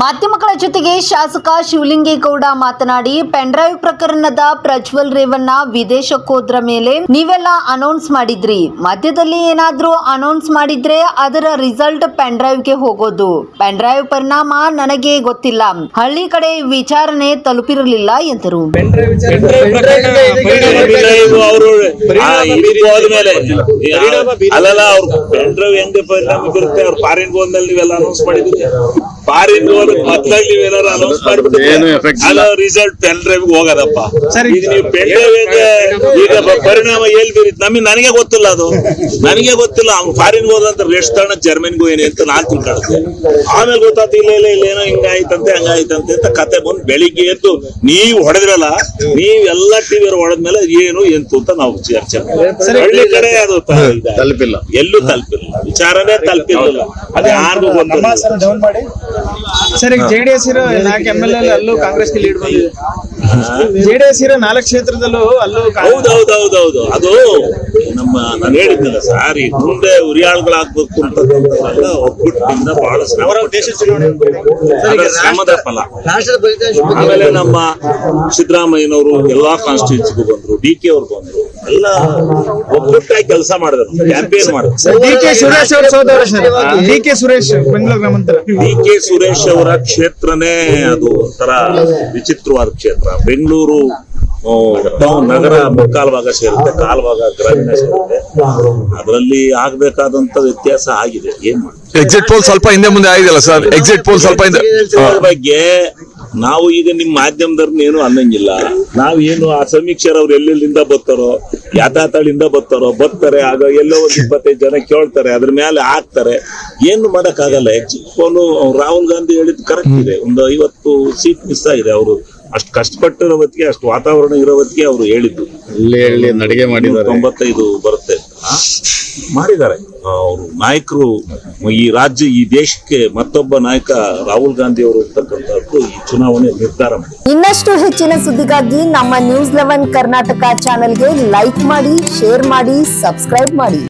ಮಾಧ್ಯಮಗಳ ಜೊತೆಗೆ ಶಾಸಕ ಶಿವಲಿಂಗೇಗೌಡ ಮಾತನಾಡಿ ಪೆನ್ಡ್ರೈವ್ ಪ್ರಕರಣದ ಪ್ರಜ್ವಲ್ ರೇವಣ್ಣ ವಿದೇಶಕ್ಕೋದ್ರ ಮೇಲೆ ನೀವೆಲ್ಲ ಅನೌನ್ಸ್ ಮಾಡಿದ್ರಿ. ಮಧ್ಯದಲ್ಲಿ ಏನಾದ್ರೂ ಅನೌನ್ಸ್ ಮಾಡಿದ್ರೆ ಅದರ ರಿಸಲ್ಟ್ ಪೆನ್ಡ್ರೈವ್ಗೆ ಹೋಗೋದು. ಪೆನ್ಡ್ರೈವ್ ಪರಿಣಾಮ ನನಗೆ ಗೊತ್ತಿಲ್ಲ. ಹಳ್ಳಿ ಕಡೆ ವಿಚಾರಣೆ ತಲುಪಿರಲಿಲ್ಲ ಎಂದರು. ಪೆನ್ಡ್ರೈವ್ ಹೆಂಗೆ ಪರಿಣಾಮ ಬೀರುತ್ತೆ? ಅವ್ರು ಫಾರಿನ್ ಹೋದ್ಮೇಲೆ ನೀವೆಲ್ಲ ಅನೌನ್ಸ್ ಮಾಡಿದ್ರಿ. ಫಾರಿನ್ ಮತ್ತಲ್ಲಿ ನೀವೆಲ್ಲ ಅನೌನ್ಸ್ ಮಾಡಿಬಿಟ್ಟು ರಿಸಲ್ಟ್ ಪೆನ್ ಡ್ರೈವ್ ಹೋಗದಪ್ಪ. ಈಗ ನೀವು ಪೆನ್ ಡ್ರೈವ್ ಈಗ ಪರಿಣಾಮ ಎಲ್ಲಿ ಬೀರಿತ್ ನನಗೆ ಗೊತ್ತಿಲ್ಲ. ಅದು ನನಗೆ ಗೊತ್ತಿಲ್ಲ. ಅವ್ನು ಫಾರಿನ್ ಹೋದಂತ ರೆಸ್ಟ್ ತಗೊಂಡ ಜರ್ಮನಿಗೂ ಏನೇ ಅಂತ ನಾನ್ ತಿಳ್ಕೊಳುತ್ತೆ. ಆಮೇಲೆ ಗೊತ್ತಾಯ್ತು ಇಲ್ಲೇನೋ ಹಿಂಗಾಯ್ತಂತೆ ಹಂಗಾಯ್ತಂತೆ ಅಂತ ಕತೆ ಬಂದು ಬೆಳಿಗ್ಗೆ ಎದ್ದು ನೀವು ಹೊಡೆದ್ರಲ್ಲ, ನೀವೆಲ್ಲ ಟಿವಿ ಹೊಡೆದ್ಮೇಲೆ ಏನು ಎಂತು ಅಂತ ನಾವು ಚರ್ಚೆ. ಹಳ್ಳಿ ಕಡೆ ಅದು ತಲುಪಿಲ್ಲ, ಎಲ್ಲೂ ತಲುಪಿಲ್ಲ, ವಿಚಾರನೇ ತಲುಪಿಲ್ಲ. ಅದು ಯಾರಿಗೂ ಗೊತ್ತಿಲ್ಲ. ಸರ್, ಈಗ ಜೆಡಿಎಸ್ ಇರೋ 4 MLA ಅಲ್ಲೂ ಕಾಂಗ್ರೆಸ್ಗೆ ಲೀಡ್ ಬಂದಿದೆ. ಜೆಡಿಎಸ್ ಇರೋ 4 ಕ್ಷೇತ್ರದಲ್ಲೂ ಅಲ್ಲೂ ಹೌದೌದೌದೌದು. ಅದು ನಾನು ಹೇಳಿದ್ನಲ್ಲ ಸರ್, ಈ ಮುಂದೆ ಉರಿಯಾಳುಗಳಾಗ್ಬೇಕು ಅಂತಕ್ಕಂಥದ್ದೆಲ್ಲ ಒಗ್ಗಟ್ಟಿನಿಂದ ಬಹಳ ಶ್ರಮದ ಫಲ. ಆಮೇಲೆ ನಮ್ಮ ಸಿದ್ದರಾಮಯ್ಯನವರು ಎಲ್ಲಾ ಕಾನ್ಸ್ಟಿಟ್ಯೂನ್ಸಿಗೂ ಬಂದ್ರು, DK ಅವ್ರು ಬಂದ್ರು, ಎಲ್ಲ ಒಗ್ಗಟ್ಟಾಗಿ ಕೆಲಸ ಮಾಡಿದ್ರು, ಕ್ಯಾಂಪೇನ್ ಮಾಡಿದ್ರು. DK ಸುರೇಶ್ ಬೆಂಗಳೂರು ಗ್ರಾಮಾಂತರ. DK ಸುರೇಶ್ ಅವರ ಕ್ಷೇತ್ರನೇ ಅದು ಒಂಥರ ವಿಚಿತ್ರವಾದ ಕ್ಷೇತ್ರ. ಬೆಂಗಳೂರು ಟೌನ್ ನಗರ ಮುಕ್ಕಾಲು ಭಾಗ ಸೇರುತ್ತೆ, ಕಾಲು ಭಾಗ ಗ್ರಾಮೀಣ ಸೇರುತ್ತೆ. ಅದರಲ್ಲಿ ಆಗ್ಬೇಕಾದಂತ ವ್ಯತ್ಯಾಸ ಆಗಿದೆ. ಏನ್ ಮಾಡಿ ಎಕ್ಸಿಟ್ ಪೋಲ್ ಸ್ವಲ್ಪ ಹಿಂದೆ ಮುಂದೆ ಆಗಿದೆಯಲ್ಲ ಸರ್. ಎಕ್ಸಿಟ್ ಪೋಲ್ ಸ್ವಲ್ಪ ಬಗ್ಗೆ ನಾವು ಈಗ ನಿಮ್ ಮಾಧ್ಯಮದವ್ರನ್ನ ಏನು ಅನ್ನಂಗಿಲ್ಲ. ನಾವೇನು ಆ ಸಮೀಕ್ಷರವ್ರು ಎಲ್ಲೆಲ್ಲಿಂದ ಬರ್ತಾರೋ, ಯಾತಾತಳಿಂದ ಬರ್ತಾರೆ. ಆಗ ಎಲ್ಲೋ 25 ಜನ ಕೇಳ್ತಾರೆ, ಅದ್ರ ಮೇಲೆ ಹಾಕ್ತಾರೆ. ಏನು ಮಾಡಕ್ ಆಗಲ್ಲ. ಎಕ್ಸಿಟ್ ಪೋಲ್ ರಾಹುಲ್ ಗಾಂಧಿ ಹೇಳಿದ್ ಕರೆಕ್ಟ್ ಇದೆ. ಒಂದು 50 ಸೀಟ್ ಮಿಸ್ ಆಗಿದೆ. ಅವರು ಅಷ್ಟು ಕಷ್ಟಪಟ್ಟಿರೋ ಹೊತ್ತಿಗೆ, ಅಷ್ಟು ವಾತಾವರಣ ಇರೋ ಹೊತ್ತಿಗೆ ಅವರು ಹೇಳಿದ್ದು ನಡಿಗೆ ಮಾಡಿದ್ದಾರೆ. 95 ಬರುತ್ತೆ ಮಾಡಿದ್ದಾರೆ. ಅವರು ನಾಯಕರು ಈ ರಾಜ್ಯ, ಈ ದೇಶಕ್ಕೆ ಮತ್ತೊಬ್ಬ ನಾಯಕ ರಾಹುಲ್ ಗಾಂಧಿ ಅವರು ಇರ್ತಕ್ಕಂಥದ್ದು ಈ ಚುನಾವಣೆ ನಿರ್ಧಾರ ಮಾಡಿ. ಇನ್ನಷ್ಟು ಹೆಚ್ಚಿನ ಸುದ್ದಿಗಾಗಿ ನಮ್ಮ News 11 ಕರ್ನಾಟಕ ಚಾನೆಲ್ಗೆ ಲೈಕ್ ಮಾಡಿ, ಶೇರ್ ಮಾಡಿ, ಸಬ್ಸ್ಕ್ರೈಬ್ ಮಾಡಿ.